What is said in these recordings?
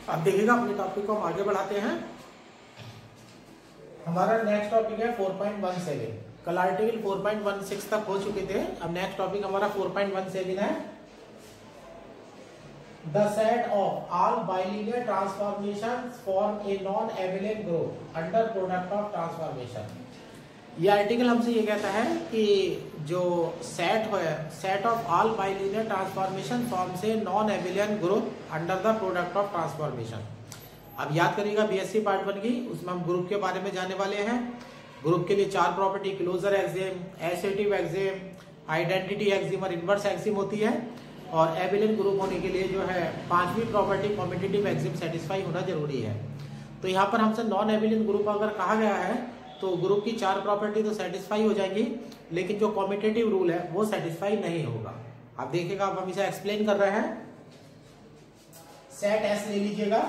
अब देखिएगा अपने टॉपिक को हम आगे बढ़ाते हैं। हमारा नेक्स्ट टॉपिक है 4.17। कल आर्टिकल 4.16 तक हो चुके थे। अब नेक्स्ट टॉपिक हमारा 4.17 है। The set of all bilinear transformations form a non-abelian group under product of transformation। ये आर्टिकल हमसे ये कहता है कि जो set of all bilinear transformation form से non abelian group under the product of transformation. अब याद करिएगा बीएससी पार्ट 1 की, उसमें हम ग्रुप के बारे में जानने वाले हैं। ग्रुप के लिए 4 property closure axiom, associative axiom, identity axiom और इनवर्स एक्सिम होती है। और एबिलियन ग्रुप होने के लिए जो है 5वीं प्रॉपर्टी कॉम्पिटिटिव एक्सिम सेटिस्फाई होना जरूरी है। तो यहाँ पर हमसे नॉन एबिलियन ग्रुप अगर कहा गया है तो ग्रुप की 4 प्रॉपर्टी तो सेटिस्फाई हो जाएंगी, लेकिन जो कॉम्पिटिटिव रूल है वो सेटिस्फाई नहीं होगा। आप देखिएगा, अब हम इसे एक्सप्लेन कर रहे हैं। सेट एस ले लीजिएगा,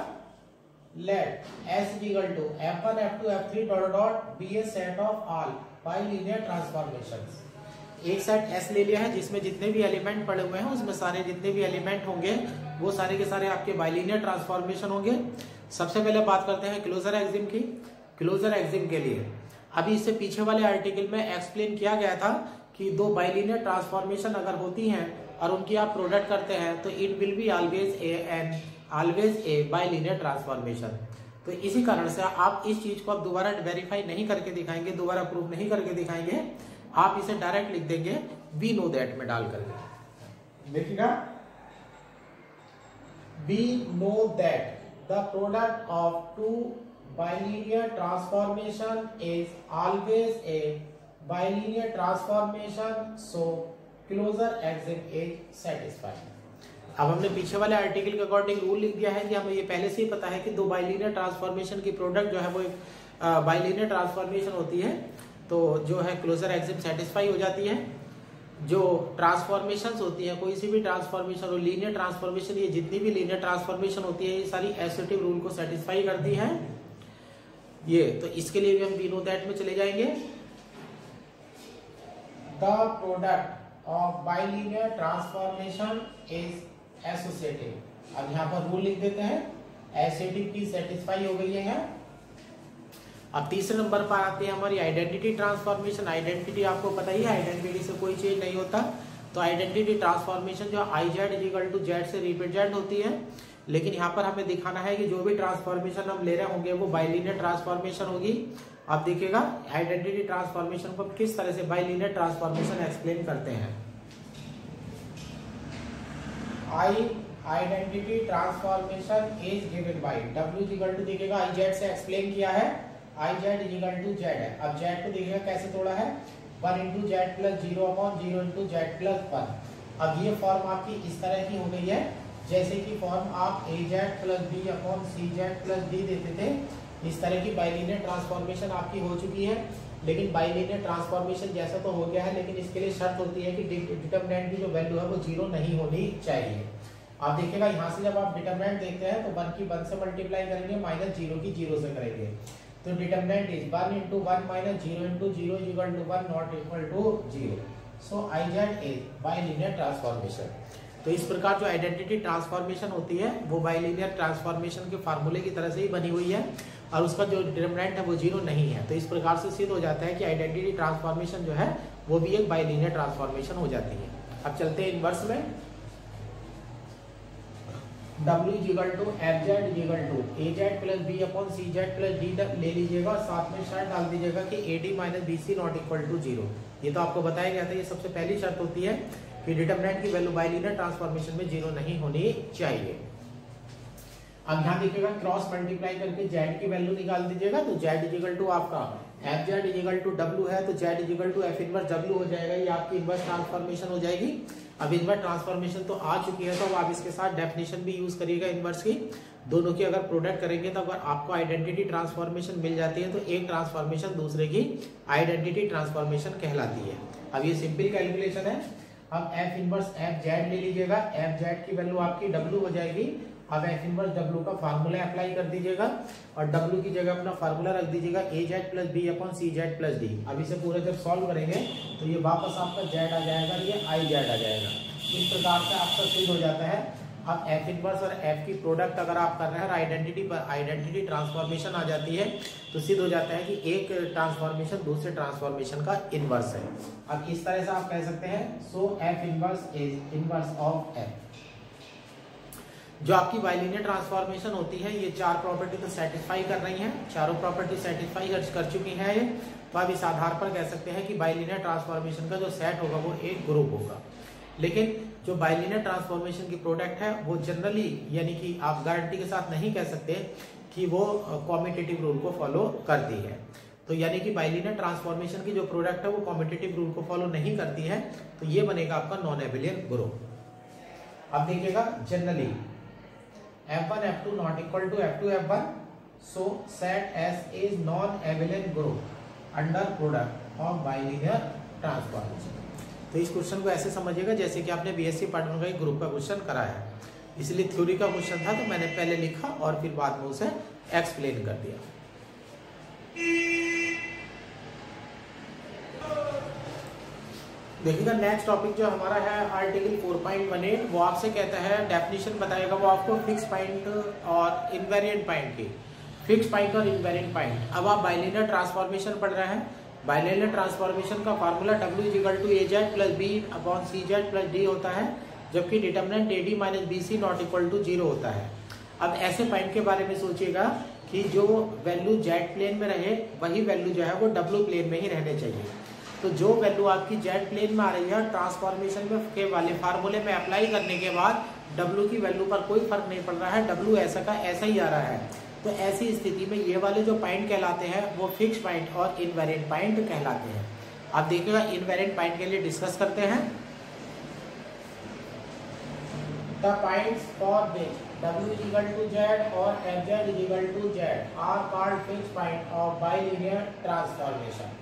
let S equal to F1 F2 F3 dot dot be a set of all bilinear transformations. एक सेट एस ले लिया है जिसमें जितने भी एलिमेंट पड़े हुए हैं उसमें सारे जितने भी एलिमेंट होंगे वो सारे के सारे आपके बाइलिनियर ट्रांसफॉर्मेशन होंगे। सबसे पहले बात करते हैं क्लोजर एक्सिम की। क्लोजर एक्सिम के लिए अभी इससे पीछे वाले आर्टिकल में एक्सप्लेन किया गया था कि 2 बाइलिनियर ट्रांसफॉर्मेशन अगर होती हैं और उनकी आप प्रोडक्ट करते हैं तो it will be always a bilinear transformation. तो इसी कारण से आप इस चीज को आप दोबारा वेरीफाई नहीं करके दिखाएंगे, दोबारा प्रूव नहीं करके दिखाएंगे, आप इसे डायरेक्ट लिख देंगे वी नो दैट में डाल करके। देखिएगा, we know that the product of 2 bilinear transformation is always a bilinear transformation, so closure axim is satisfied। अब हमने पीछे वाले आर्टिकल के अकॉर्डिंग रूल लिख दिया है कि हमें ये पहले से ही पता है कि 2 बाइलिनियर ट्रांसफॉर्मेशन की प्रोडक्ट जो है वो एक बाइलिनियर ट्रांसफॉर्मेशन होती है, तो जो है क्लोजर एक्सिम सेटिस्फाई हो जाती है। जो ट्रांसफॉर्मेशंस होती है, कोई सी भी ट्रांसफॉर्मेशन हो, लीनियर ट्रांसफॉर्मेशन, ये जितनी भी लीनियर ट्रांसफॉर्मेशन होती है ये सारी एसोसिएटिव रूल को सेटिस्फाई करती है। ये तो इसके लिए भी हम वी नो दैट में चले जाएंगे। The product of bilinear transformation is associative. अब यहाँ पर रूल लिख देते हैं, एसोसिएटिव की सेटिस्फाई हो गई है। अब तीसरे नंबर पर आते हैं हमारी आइडेंटिटी ट्रांसफॉर्मेशन। आइडेंटिटी आपको पता ही है, आइडेंटिटी से कोई चेंज नहीं होता। तो आइडेंटिटी ट्रांसफॉर्मेशन जो I Z equal to Z से रिप्रेजेंट होती है, लेकिन यहाँ पर हमें दिखाना है कि जो भी ट्रांसफॉर्मेशन हम ले रहे होंगे वो बाइलिनियर ट्रांसफॉर्मेशन होगी। आप देखिएगा आइडेंटिटी ट्रांसफॉर्मेशन को किस तरह से बाइलिनियर ट्रांसफॉर्मेशन एक्सप्लेन करते हैं। Identity transformation is given by W equal to, देखिएगा आई जेड से एक्सप्लेन किया है, I Z equal to Z है। अब जेड को देखिएगा कैसे तोड़ा है, 1 into Z plus 0 upon 0 into Z plus 1। अब ये फॉर्म आपकी इस तरह की हो गई है जैसे कि फॉर्म आप ए Z plus B upon C Z plus D देते थे। इस तरह की बाइलिनियर ट्रांसफॉर्मेशन आपकी हो चुकी है। लेकिन बाइलिनियर ट्रांसफॉर्मेशन जैसा तो हो गया है, लेकिन इसके लिए शर्त होती है कि डिटरमिनेंट की जो वैल्यू है वो 0 नहीं होनी चाहिए। आप देखिएगा यहाँ से जब आप डिटरमिनेंट देखते हैं तो 1 की 1 से मल्टीप्लाई करेंगे, माइनस 0 की 0 से करेंगे। तो determinant is 1 into 1 minus 0 into 0 equal to 1 not equal to 0। So I Z is bilinear transformation. तो इस प्रकार जो आइडेंटिटी ट्रांसफॉर्मेशन होती है वो बाइलिनियर ट्रांसफॉर्मेशन के फार्मूले की तरह से ही बनी हुई है और उसका जो डिटरमिनेंट है वो 0 नहीं है। तो इस प्रकार से सिद्ध हो जाता है कि आइडेंटिटी ट्रांसफॉर्मेशन जो है वो भी एक बाइलिनियर ट्रांसफॉर्मेशन हो जाती है। अब चलते हैं इनवर्स में। W equal to F Z equal to A Z plus B upon C Z plus D ले लीजिएगा, साथ में शर्त डाल दीजिएगा कि A D minus B C not equal to 0। ये तो आपको बताया गया था, ये सबसे पहली शर्त होती है कि डिटरमिनेंट की वैल्यू बाइलिनियर ट्रांसफॉर्मेशन में 0 नहीं होनी चाहिए। अब यहाँ देखिएगा क्रॉस मल्टीप्लाई करके जेड की वैल्यू निकाल दीजिएगा, तो जेड इक्वल टू आपका F Z equal to W है, तो Z equal to F inverse W हो जाएगा। ये आपकी इनवर्स ट्रांसफॉर्मेशन हो जाएगी। अब इनवर्स ट्रांसफॉर्मेशन तो आ चुकी है, तो अब आप इसके साथ डेफिनेशन भी यूज करिएगा इनवर्स की। दोनों की अगर प्रोडक्ट करेंगे तो अगर आपको आइडेंटिटी ट्रांसफॉर्मेशन मिल जाती है तो एक ट्रांसफॉर्मेशन दूसरे की आइडेंटिटी ट्रांसफॉर्मेशन कहलाती है। अब ये सिंपल कैलकुलेशन है। अब एफ इनवर्स एफ जेड ले लीजिएगा, एफ जेड की वैल्यू आपकी डब्ल्यू हो जाएगी। अब एफ इनवर्स डब्ल्यू का फार्मूला अप्लाई कर दीजिएगा और डब्ल्यू की जगह अपना फार्मूला रख दीजिएगा ए Z plus B upon C Z plus D. अब इसे पूरा जब सॉल्व करेंगे तो ये वापस आपका जेड आ जाएगा, ये आई जेड आ जाएगा। इस प्रकार से आपका सिद्ध हो जाता है अब एफ इनवर्स और एफ की प्रोडक्ट अगर आप कर रहे हैं आइडेंटिटी ट्रांसफॉर्मेशन आ जाती है तो सिद्ध हो जाता है कि एक ट्रांसफॉर्मेशन दूसरे ट्रांसफॉर्मेशन का इनवर्स है। अब इस तरह से आप कह सकते हैं so F inverse is inverse of F. जो आपकी बाइलिनियर ट्रांसफॉर्मेशन होती है ये चार प्रॉपर्टी तो सेटिस्फाई कर रही हैं, चारों प्रॉपर्टी सेटिस्फाई कर चुकी हैं ये, तो आप इस आधार पर कह सकते हैं कि बाइलिनियर ट्रांसफॉर्मेशन का जो सेट होगा वो एक ग्रुप होगा। लेकिन जो बाइलिनियर ट्रांसफॉर्मेशन की प्रोडक्ट है वो जनरली यानी कि आप गारंटी के साथ नहीं कह सकते कि वो कॉम्यूटेटिव रूल को फॉलो करती है। तो यानी कि बाइलिनियर ट्रांसफॉर्मेशन की जो प्रोडक्ट है वो कॉम्यूटेटिव रूल को फॉलो नहीं करती है, तो ये बनेगा आपका नॉन एबिलियन ग्रुप। अब देखिएगा generally F1 F2 not equal to F2 F1, so set S is non-abelian group under product of bilinear transformation। तो इस क्वेश्चन को ऐसे समझिएगा जैसे कि आपने बीएससी पार्ट 1 का एक ग्रुप का क्वेश्चन कराया है, इसलिए थ्योरी का क्वेश्चन था तो मैंने पहले लिखा और फिर बाद में उसे एक्सप्लेन कर दिया। देखिएगा नेक्स्ट टॉपिक जो हमारा है आर्टिकल 4.18, वो आपसे कहता है डेफिनेशन बताएगा वो आपको फिक्स पॉइंट और इनवेरिएंट पॉइंट की। फिक्स पॉइंट और इनवेरिएंट पॉइंट, अब आप बाइलिनियर ट्रांसफॉर्मेशन पढ़ रहे हैं। बाइलिनियर ट्रांसफॉर्मेशन का formula W = AZ + B upon CZ + D होता है, जबकि डिटरमिनेंट AD - BC ≠ 0 होता है। अब ऐसे पॉइंट के बारे में सोचिएगा कि जो वैल्यू Z प्लेन में रहे वही वैल्यू जो है वो W प्लेन में ही रहने चाहिए। तो जो वैल्यू आपकी Z प्लेन में आ रही है ट्रांसफॉर्मेशन में के वाले फार्मूले में अप्लाई करने के बाद W की वैल्यू पर कोई फर्क नहीं पड़ रहा है, W ऐसा का ऐसा ही आ रहा है। तो ऐसी स्थिति में ये वाले जो पॉइंट कहलाते हैं वो फिक्स पॉइंट और इनवेरिएंट पॉइंट कहलाते हैं। आप देखिएगा इनवेरिएंट पॉइंट के लिए डिस्कस करते हैं। The points for which W = Z और Fz = Z are called fixed point of bilinear transformation।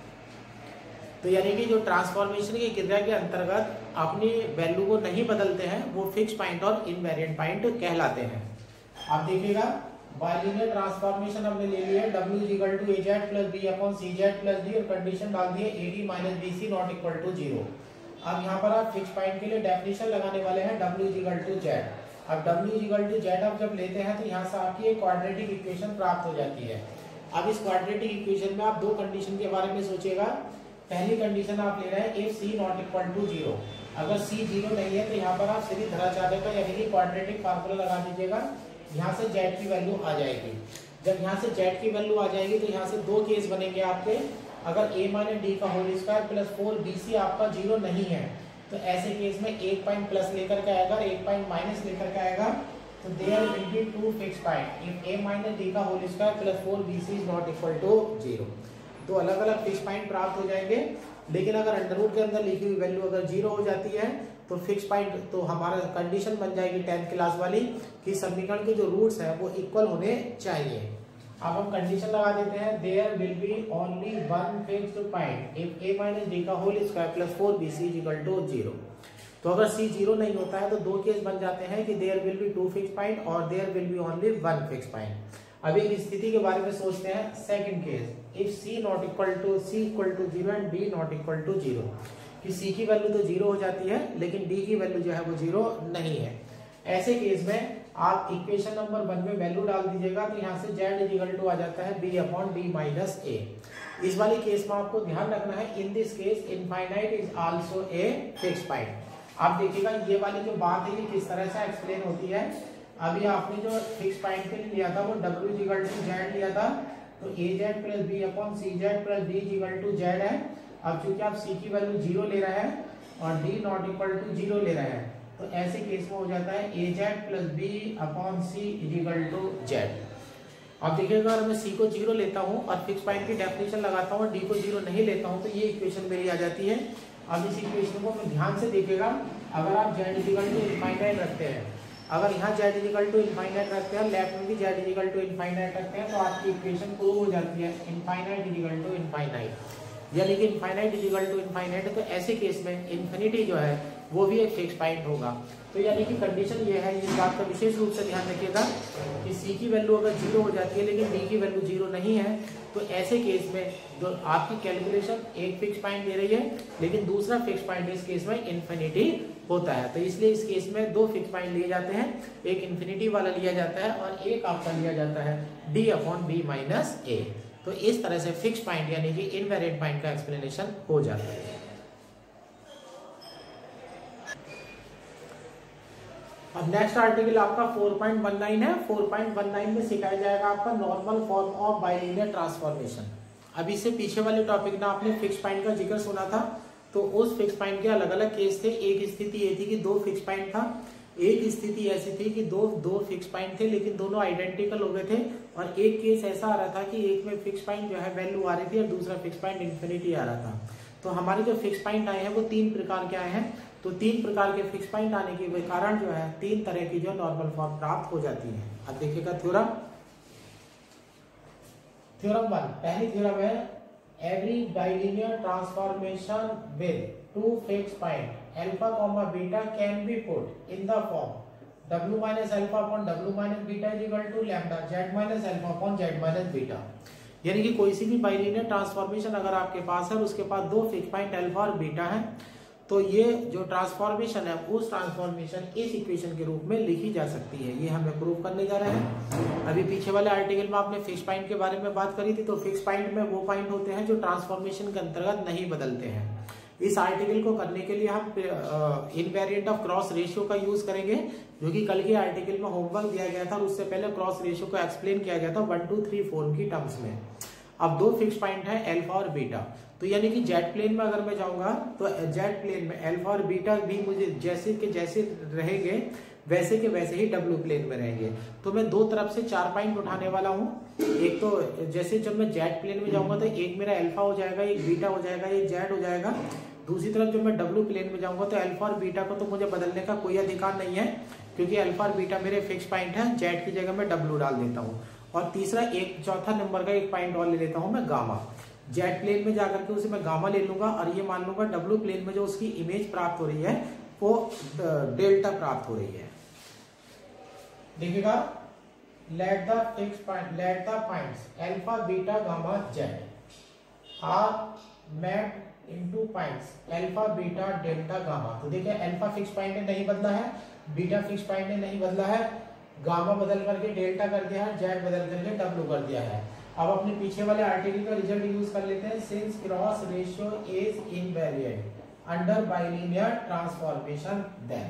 तो यानी कि जो ट्रांसफॉर्मेशन की क्रिया के अंतर्गत अपनी वैल्यू को नहीं बदलते हैं वो फिक्स पॉइंट और इनवेरिएंट पॉइंट कहलाते हैं। आप देखिएगा बाइलिनियर ट्रांसफॉर्मेशन हमने ले लिया W = AZ + B upon CZ + D और कंडीशन डाल दी है AD - BC ≠ 0। अब यहाँ पर आप फिक्स पॉइंट के लिए डेफिनेशन लगाने वाले हैं W = Z। अब W = Z आप जब लेते हैं तो यहाँ से आपकी एक क्वाड्रेटिक इक्वेशन प्राप्त हो जाती है। अब इस क्वाड्रेटिक इक्वेशन में आप दो कंडीशन के बारे में सोचिएगा। पहली कंडीशन आप ले रहे हैं if C ≠ 0। अगर C 0 नहीं है तो यहाँ पर आप सीधी धराचार्य का यानी कि क्वाड्रेटिक फार्मूला लगा दीजिएगा, यहाँ से Z की वैल्यू आ जाएगी। जब यहाँ से Z की वैल्यू आ जाएगी तो यहाँ से दो केस बनेंगे आपके। अगर A - D का होल स्क्वायर प्लस 4BC आपका 0 नहीं है तो ऐसे केस में एक पॉइंट प्लस लेकर के आएगा और एक पॉइंट माइनस लेकर के आएगा, तो there will be two fix point if A - D का whole square plus 4BC is not equal to 0। तो अलग अलग फिक्स पॉइंट प्राप्त हो जाएंगे। लेकिन अगर अंडर रूट के अंदर लिखी हुई वैल्यू अगर 0 हो जाती है तो फिक्स पॉइंट तो हमारा कंडीशन बन जाएगी 10th क्लास वाली कि समीकरण के जो रूट्स हैं वो इक्वल होने चाहिए। अब हम कंडीशन लगा देते हैं there will be only one fixed point if A - D का होल स्क्वायर प्लस 4BC = 0। तो अगर C 0 नहीं होता है तो दो केस बन जाते हैं कि there will be two fix point और there will be only one fix point. अब एक स्थिति के बारे में सोचते हैं, second case if C = 0 and D ≠ 0, कि C की वैल्यू तो 0 हो जाती है लेकिन D की वैल्यू जो है वो 0 नहीं है। ऐसे केस में आप इक्वेशन नंबर 1 में वैल्यू डाल दीजिएगा तो यहाँ से Z = आ जाता है B/D - A। इस वाले केस में आपको ध्यान रखना है in this case infinite is also a fix point. आप देखिएगा ये वाली जो बात है ये किस तरह से एक्सप्लेन होती है। अभी आपने जो फिक्स पॉइंट के लिए लिया था वो W = Z लिया था, तो AZ + B upon CZ + D = Z है। अब चूंकि आप C की वैल्यू 0 ले रहे हैं और D ≠ 0 ले रहे हैं तो ऐसे केस में हो जाता है AZ + B upon C = Z। अब देखिएगा अगर मैं C को 0 लेता हूं और फिक्स पॉइंट की डेफिनेशन लगाता हूं और D को 0 नहीं लेता हूं तो ये इक्वेशन मेरी आ जाती है। अब इस इक्वेशन को मैं ध्यान से देखिएगा, अगर आप Z = रखते हैं, अगर यहाँ Z = रखते हैं, लेफ्ट में भी Z = रखते हैं तो आपकी इक्वेशन प्रूव हो जाती है इनफाइनाइट यानी कि इनफाइनाइट तो ऐसे केस में इन्फिनिटी जो है वो भी एक फिक्स पॉइंट होगा। तो यानी कि कंडीशन ये है, इस बात का विशेष रूप से ध्यान रखिएगा कि C की वैल्यू अगर 0 हो जाती है लेकिन D की वैल्यू 0 नहीं है तो ऐसे केस में जो आपकी कैलकुलेशन एक फिक्स पॉइंट दे रही है लेकिन दूसरा फिक्स पॉइंट इस केस में इन्फिनिटी होता है। तो इसलिए इस केस में दो फिक्स पॉइंट लिए जाते हैं, एक इन्फिनिटी वाला लिया जाता है और एक आपका लिया जाता है d/b माइनस a। तो इस तरह से फिक्स पॉइंट यानी कि इनवेरिएंट पॉइंट का एक्सप्लेनेशन हो जाता है। अब नेक्स्ट आर्टिकल आपका 4.19 है। 4.19 में सिखाया जाएगा आपका normal form of bilinear transformation. अब इससे पीछे वाले टॉपिक में आपने फिक्स पॉइंट का जिक्र सुना था, तो उस फिक्स पॉइंट के अलग अलग केस थे। एक स्थिति ये थी कि दो फिक्स पॉइंट था, एक स्थिति ऐसी थी कि दो फिक्स पॉइंट थे लेकिन दोनों आइडेंटिकल हो गए थे, और एक केस ऐसा आ रहा था कि एक में फिक्स पॉइंट जो है वैल्यू आ रही थी और दूसरा फिक्स पॉइंट इन्फिनिटी आ रहा था। तो हमारे जो फिक्स पॉइंट आए हैं वो तीन प्रकार के आए हैं। तो तीन प्रकार के फिक्स पॉइंट आने के कारण जो है तीन तरह की जो नॉर्मल फॉर्म प्राप्त हो जाती है। अब देखिएगा थ्योरम 1, पहली थ्योरम है every bilinear transformation with two fix point alpha comma beta can be put in the form w minus alpha upon w minus beta is equal to lambda z minus alpha upon z minus beta. यानी कि कोई सी भी bilinear transformation अगर आपके पास है और उसके पास दो फिक्स पॉइंट अल्फा और बीटा है, तो ये जो ट्रांसफॉर्मेशन है उस ट्रांसफॉर्मेशन इस इक्वेशन के रूप में लिखी जा सकती है। ये हमें प्रूव करने जा रहे हैं। अभी पीछे वाले आर्टिकल में आपने फिक्स पॉइंट के बारे में बात करी थी, तो फिक्स पॉइंट में वो पॉइंट होते हैं जो ट्रांसफॉर्मेशन के अंतर्गत नहीं बदलते हैं। इस आर्टिकल को करने के लिए हम इनवेरिएंट ऑफ क्रॉस रेशियो का यूज करेंगे, जो कि कल के आर्टिकल में होमवर्क दिया गया था और उससे पहले क्रॉस रेशियो को एक्सप्लेन किया गया था 1 2 3 4 की टर्म्स में। अब दो फिक्स पॉइंट है अल्फा और बीटा, तो यानी कि जेड प्लेन में अगर मैं जाऊंगा तो जेड प्लेन में अल्फा और बीटा भी मुझे जैसे के जैसे रहेंगे वैसे के वैसे ही डब्ल्यू प्लेन में रहेंगे। तो मैं दो तरफ से 4 पॉइंट उठाने वाला हूँ। एक तो जैसे जब मैं जेड प्लेन में जाऊंगा तो एक मेरा अल्फा हो जाएगा, एक बीटा हो जाएगा, एक जेड हो जाएगा। दूसरी तरफ जब मैं डब्ल्यू प्लेन में जाऊंगा तो अल्फा और बीटा को तो मुझे बदलने का कोई अधिकार नहीं है, क्योंकि अल्फा और बीटा मेरे फिक्स पॉइंट है। जेड की जगह मैं डब्ल्यू डाल देता हूँ। और तीसरा एक चौथा नंबर का एक पॉइंट और ले लेता हूं मैं गामा। जेड प्लेन में जाकर के उसे मैं गामा ले लूंगा और ये मान लूंगा डब्ल्यू प्लेन में जो उसकी इमेज प्राप्त हो रही है वो डेल्टा प्राप्त हो रही है। देखिएगा let the fix point let the points alpha beta gamma z are mapped into points alpha beta delta gamma. तो देखिए अल्फा फिक्स पॉइंट ने नहीं बदला है, बीटा फिक्स पॉइंट ने नहीं बदला है, गामा बदल करके डेल्टा कर दिया है, जेड बदल करके डब्ल्यू कर दिया है। अब अपने पीछे वाले आर्टिकल का रिजल्ट यूज कर लेते हैं। Since cross ratio is invariant under bilinear transformation then.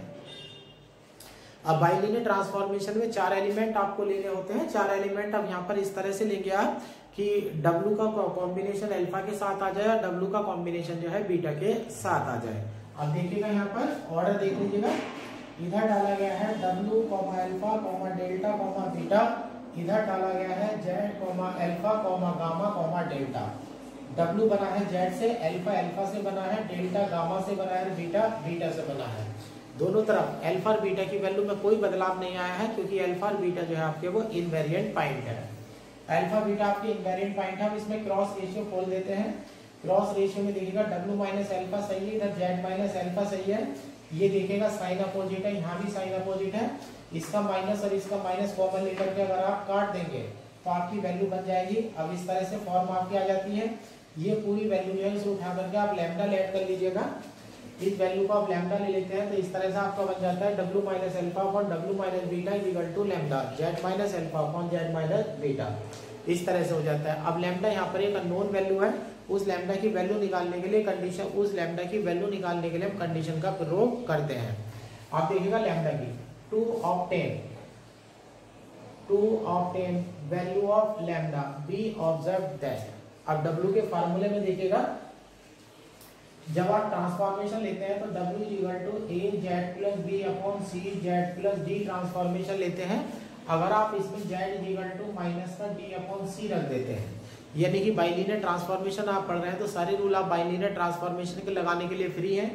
अब बाइलिनियर ट्रांसफॉर्मेशन में 4 एलिमेंट आपको लेने होते हैं। 4 एलिमेंट अब यहाँ पर इस तरह से लेंगे आप कि डब्ल्यू का कॉम्बिनेशन अल्फा के साथ आ जाए, डब्ल्यू का कॉम्बिनेशन जो है बीटा के साथ आ जाए। अब देखिएगा यहाँ पर ऑर्डर देख लीजिएगा, इधर डाला गया है w अल्फा डेल्टा बीटा, इधर डाला गया है z alpha gamma delta. w बना है z से, अल्फा से बना है, डेल्टा गामा से बना है, बीटा से बना है। दोनों तरफ अल्फा और बीटा की वैल्यू में कोई बदलाव नहीं आया है, क्योंकि अल्फा और बीटा जो है आपके वो इनवेरिएंट पॉइंट है। अल्फा बीटा आपके इनवेरिएंट पॉइंट है। हम इसमें क्रॉस रेशियो खोल देते हैं। क्रॉस रेशियो में देखिएगा w माइनस अल्फा सही है, इधर z माइनस अल्फा सही है। ये देखेगा साइन अपोजिट है, यहाँ भी साइन अपोजिट है। इसका माइनस और इसका माइनस कॉमन लेकर के अगर आप काट देंगे तो आपकी वैल्यू बन जाएगी। अब इस तरह से फॉर्म आपकी आ जाती है। ये पूरी वैल्यू जो है इसे उठा करके आप लैम्डा ऐड कर लीजिएगा। इस वैल्यू को आप लैम्डा ले लेते हैं तो इस तरह से आपका बन जाता है w minus alpha upon w minus beta is equal to lambda z minus alpha upon z minus beta. इस तरह से हो जाता है। अब लैम्डा यहाँ पर एक अननोन वैल्यू है, उस लैम्डा की वैल्यू निकालने के लिए कंडीशन का प्रयोग करते हैं। आप देखिएगा लैम्डा की to obtain value of lambda be observe that. अब डब्ल्यू के फार्मूले में देखिएगा, जब आप ट्रांसफॉर्मेशन लेते हैं तो w equal to a z plus b upon c z plus d transformation लेते हैं। अगर आप इसमें z इक्वल टू माइनस का d अपॉन c रख देते हैं, यानी कि बाइलिनियर ट्रांसफॉर्मेशन आप पढ़ रहे हैं तो सारे रूल आप बाइलिनियर ट्रांसफॉर्मेशन के लगाने के लिए फ्री है।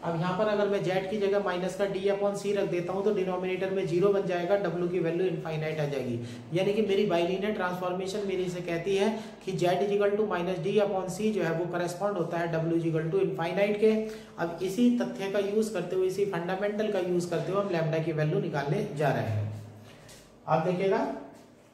अब यहाँ पर अगर मैं z की जगह माइनस का d अपॉन c रख देता हूँ तो डिनोमिनेटर में 0 बन जाएगा, w की वैल्यू इनफाइनाइट आ जाएगी। यानी कि मेरी बाइलिनियर ट्रांसफॉर्मेशन मेरी से कहती है कि z equal to minus d upon c जो है वो करस्पॉन्ड होता है w इक्वल टू इनफाइनाइट के। अब इसी तथ्य का यूज करते हुए, इसी फंडामेंटल का यूज करते हुए हम लैम्डा की वैल्यू निकालने जा रहे हैं। आप देखिएगा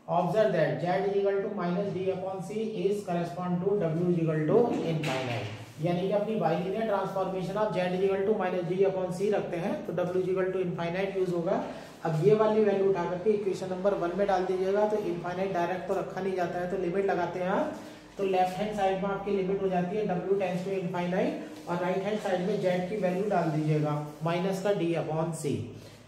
observe that z equal to minus d upon c is correspond to w equal to infinite. यानी कि अपनी bilinear transformation of z equal to minus D upon C रखते हैं तो w equal to infinite use होगा। अब ये वाली वैल्यू उठा करके इक्वेशन नंबर 1 में डाल दीजिएगा, तो इनफाइनाइट डायरेक्ट तो रखा नहीं जाता है, तो लिमिट लगाते हैं आप, तो लेफ्ट हैंड साइड में आपकी लिमिट हो जाती है w टेंड्स टू इनफाइनाइट, और राइट हैंड साइड में z की वैल्यू डाल दीजिएगा माइनस का d अपॉन सी।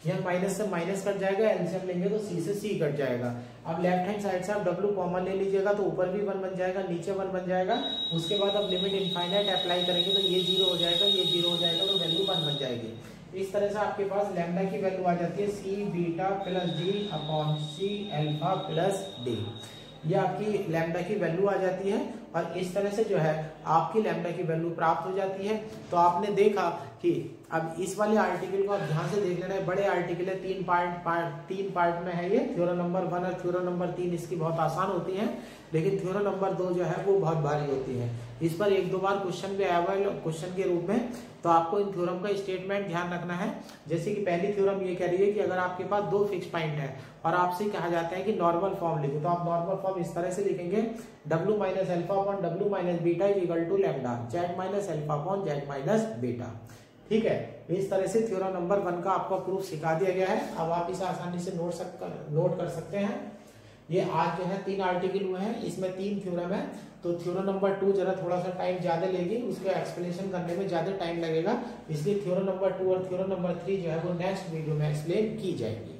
यहाँ माइनस से माइनस कट जाएगा, एलसीएम लेंगे तो c से c कट जाएगा। अब लेफ्ट हैंड साइड से आप w कॉमन ले लीजिएगा तो ऊपर भी 1 बन जाएगा, नीचे 1 बन जाएगा। उसके बाद अब लिमिट इनफाइनाइट अप्लाई करेंगे तो ये 0 हो जाएगा, ये 0 हो जाएगा, तो वैल्यू 1 बन जाएगी। इस तरह से आपके पास लैम्डा की वैल्यू आ जाती है c beta plus d upon c alpha plus d. ये आपकी लैम्डा की वैल्यू आ जाती है, और इस तरह से जो है आपकी लैम्डा की वैल्यू प्राप्त हो जाती है। तो आपने देखा कि अब इस वाले आर्टिकल को आप ध्यान से देख लेना है, बड़े आर्टिकल है, तीन पार्ट में है ये। थ्योरम नंबर 1 और थ्योरम नंबर 3 इसकी बहुत आसान होती है, लेकिन थ्योरम नंबर 2 जो है वो बहुत भारी होती है। इस पर 1-2 बार क्वेश्चन भी आया हुआ है क्वेश्चन के रूप में, तो आपको इन थ्योरम का स्टेटमेंट ध्यान रखना है। जैसे कि पहली थ्योरम ये कह रही है कि अगर आपके पास 2 फिक्स पॉइंट है और आपसे कहा जाता है कि नॉर्मल फॉर्म लिखो, तो आप नॉर्मल फॉर्म इस तरह से लिखेंगे w minus alpha upon w minus beta is equal to lambda z minus alpha upon z minus beta. ठीक है, इस तरह से थ्योरम नंबर 1 का आपको प्रूफ सिखा दिया गया है। अब आप इसे आसानी से नोट कर सकते हैं। ये आज जो है 3 आर्टिकल हुए हैं, इसमें 3 थ्योरम है, तो थ्योरम नंबर 2 जरा थोड़ा सा टाइम ज्यादा लेगी, उसको एक्सप्लेनेशन करने में ज्यादा टाइम लगेगा, इसलिए थ्योरम नंबर 2 और थ्योरम नंबर 3 जो है वो नेक्स्ट वीडियो में एक्सप्लेन की जाएगी।